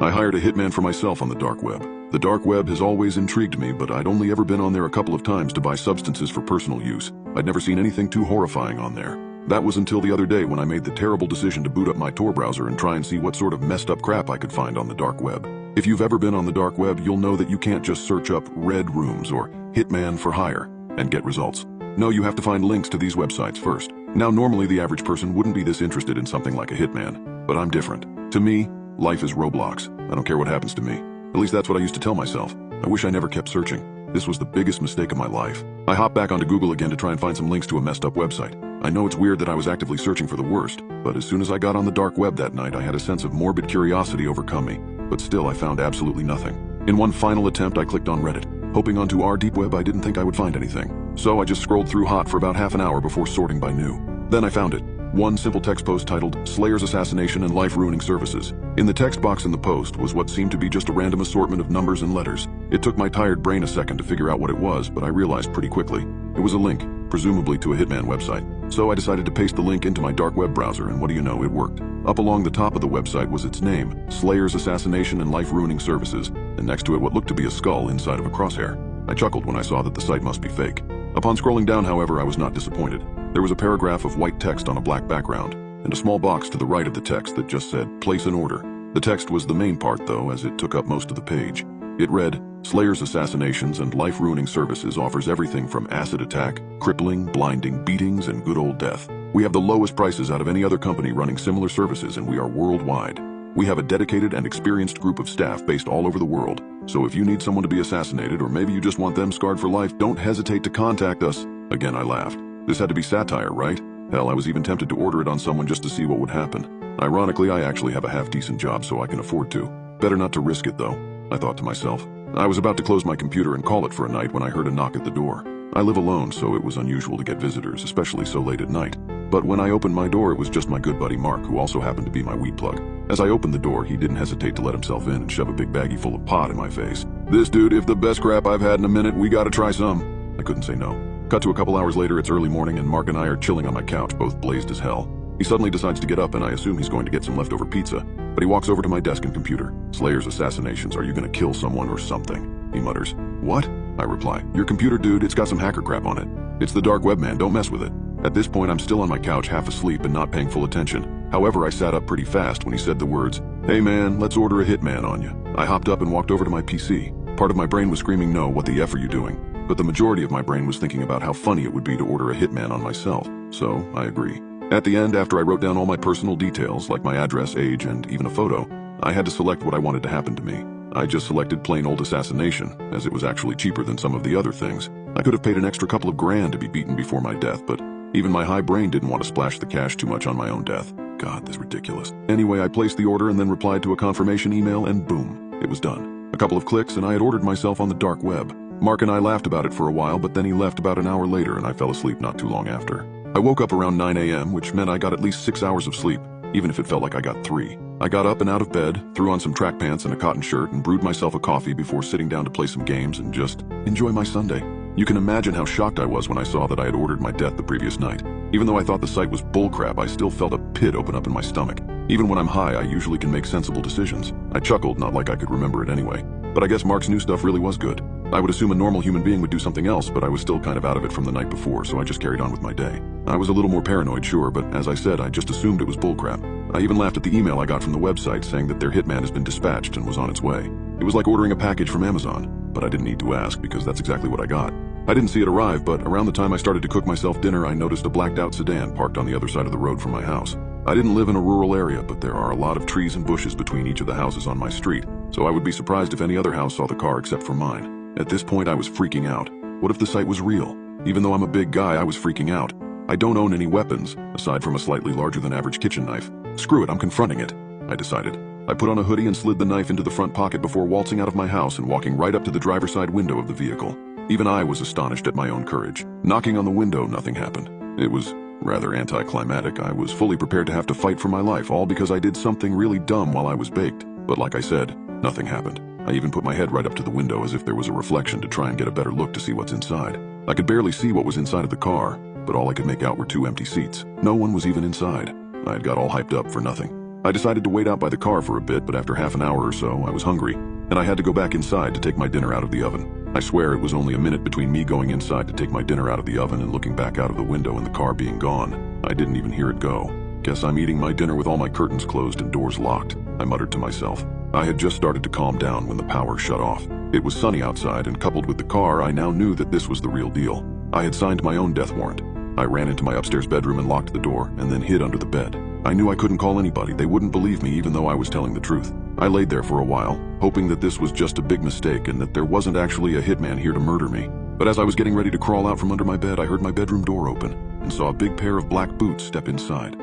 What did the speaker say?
I hired a hitman for myself on the dark web. The dark web has always intrigued me, but I'd only ever been on there a couple of times to buy substances for personal use. I'd never seen anything too horrifying on there. That was until the other day when I made the terrible decision to boot up my Tor browser and try and see what sort of messed up crap I could find on the dark web. If you've ever been on the dark web, you'll know that you can't just search up red rooms or hitman for hire and get results. No, you have to find links to these websites first. Now, normally the average person wouldn't be this interested in something like a hitman, but I'm different. To me, life is Roblox. I don't care what happens to me. At least that's what I used to tell myself. I wish I never kept searching. This was the biggest mistake of my life. I hopped back onto Google again to try and find some links to a messed up website. I know it's weird that I was actively searching for the worst, but as soon as I got on the dark web that night, I had a sense of morbid curiosity overcome me. But still, I found absolutely nothing. In one final attempt, I clicked on Reddit. Hoping onto our deep web, I didn't think I would find anything. So I just scrolled through hot for about half an hour before sorting by new. Then I found it. One simple text post titled, Slayer's Assassination and Life-Ruining Services. In the text box in the post was what seemed to be just a random assortment of numbers and letters. It took my tired brain a second to figure out what it was, but I realized pretty quickly. It was a link, presumably to a hitman website. So I decided to paste the link into my dark web browser, and what do you know, it worked. Up along the top of the website was its name, Slayer's Assassination and Life-Ruining Services, and next to it what looked to be a skull inside of a crosshair. I chuckled when I saw that the site must be fake. Upon scrolling down, however, I was not disappointed. There was a paragraph of white text on a black background, and a small box to the right of the text that just said, Place an order. The text was the main part, though, as it took up most of the page. It read, Slayer's Assassinations and Life-Ruining Services offers everything from acid attack, crippling, blinding, beatings, and good old death. We have the lowest prices out of any other company running similar services, and we are worldwide. We have a dedicated and experienced group of staff based all over the world. So if you need someone to be assassinated, or maybe you just want them scarred for life, don't hesitate to contact us. Again, I laughed. This had to be satire, right? Hell, I was even tempted to order it on someone just to see what would happen. Ironically, I actually have a half-decent job, so I can afford to. Better not to risk it, though, I thought to myself. I was about to close my computer and call it for a night when I heard a knock at the door. I live alone, so it was unusual to get visitors, especially so late at night. But when I opened my door, it was just my good buddy Mark, who also happened to be my weed plug. As I opened the door, he didn't hesitate to let himself in and shove a big baggie full of pot in my face. This dude, if the best crap I've had in a minute, we gotta try some. I couldn't say no. Cut to a couple hours later, it's early morning, and Mark and I are chilling on my couch, both blazed as hell. He suddenly decides to get up, and I assume he's going to get some leftover pizza. But he walks over to my desk and computer. Slayer's Assassinations, are you gonna kill someone or something? He mutters. What? I reply. Your computer, dude, it's got some hacker crap on it. It's the dark web, man, don't mess with it. At this point, I'm still on my couch, half asleep and not paying full attention. However, I sat up pretty fast when he said the words, Hey man, let's order a hitman on you. I hopped up and walked over to my PC. Part of my brain was screaming, no, what the F are you doing? But the majority of my brain was thinking about how funny it would be to order a hitman on myself. So, I agree. At the end, after I wrote down all my personal details, like my address, age, and even a photo, I had to select what I wanted to happen to me. I just selected plain old assassination, as it was actually cheaper than some of the other things. I could have paid an extra couple of grand to be beaten before my death, but even my high brain didn't want to splash the cash too much on my own death. God, that's ridiculous. Anyway, I placed the order and then replied to a confirmation email, and boom, it was done. A couple of clicks and I had ordered myself on the dark web. Mark and I laughed about it for a while, but then he left about an hour later and I fell asleep not too long after. I woke up around 9 a.m., which meant I got at least 6 hours of sleep, even if it felt like I got 3. I got up and out of bed, threw on some track pants and a cotton shirt, and brewed myself a coffee before sitting down to play some games and just enjoy my Sunday. You can imagine how shocked I was when I saw that I had ordered my death the previous night. Even though I thought the site was bullcrap, I still felt a pit open up in my stomach. Even when I'm high, I usually can make sensible decisions. I chuckled, not like I could remember it anyway. But I guess Mark's new stuff really was good. I would assume a normal human being would do something else, but I was still kind of out of it from the night before, so I just carried on with my day. I was a little more paranoid, sure, but as I said, I just assumed it was bullcrap. I even laughed at the email I got from the website saying that their hitman has been dispatched and was on its way. It was like ordering a package from Amazon, but I didn't need to ask because that's exactly what I got. I didn't see it arrive, but around the time I started to cook myself dinner, I noticed a blacked out sedan parked on the other side of the road from my house. I didn't live in a rural area, but there are a lot of trees and bushes between each of the houses on my street, so I would be surprised if any other house saw the car except for mine. At this point, I was freaking out. What if the site was real? Even though I'm a big guy, I was freaking out. I don't own any weapons, aside from a slightly larger than average kitchen knife. Screw it, I'm confronting it, I decided. I put on a hoodie and slid the knife into the front pocket before waltzing out of my house and walking right up to the driver's side window of the vehicle. Even I was astonished at my own courage. Knocking on the window, nothing happened. It was rather anticlimactic. I was fully prepared to have to fight for my life, all because I did something really dumb while I was baked. But like I said, nothing happened. I even put my head right up to the window as if there was a reflection to try and get a better look to see what's inside. I could barely see what was inside of the car, but all I could make out were 2 empty seats. No one was even inside. I had got all hyped up for nothing. I decided to wait out by the car for a bit, but after half an hour or so, I was hungry, and I had to go back inside to take my dinner out of the oven. I swear it was only a minute between me going inside to take my dinner out of the oven and looking back out of the window and the car being gone. I didn't even hear it go. Guess I'm eating my dinner with all my curtains closed and doors locked, I muttered to myself. I had just started to calm down when the power shut off. It was sunny outside, and coupled with the car, I now knew that this was the real deal. I had signed my own death warrant. I ran into my upstairs bedroom and locked the door, and then hid under the bed. I knew I couldn't call anybody. They wouldn't believe me even though I was telling the truth. I laid there for a while, hoping that this was just a big mistake and that there wasn't actually a hitman here to murder me. But as I was getting ready to crawl out from under my bed, I heard my bedroom door open and saw a big pair of black boots step inside.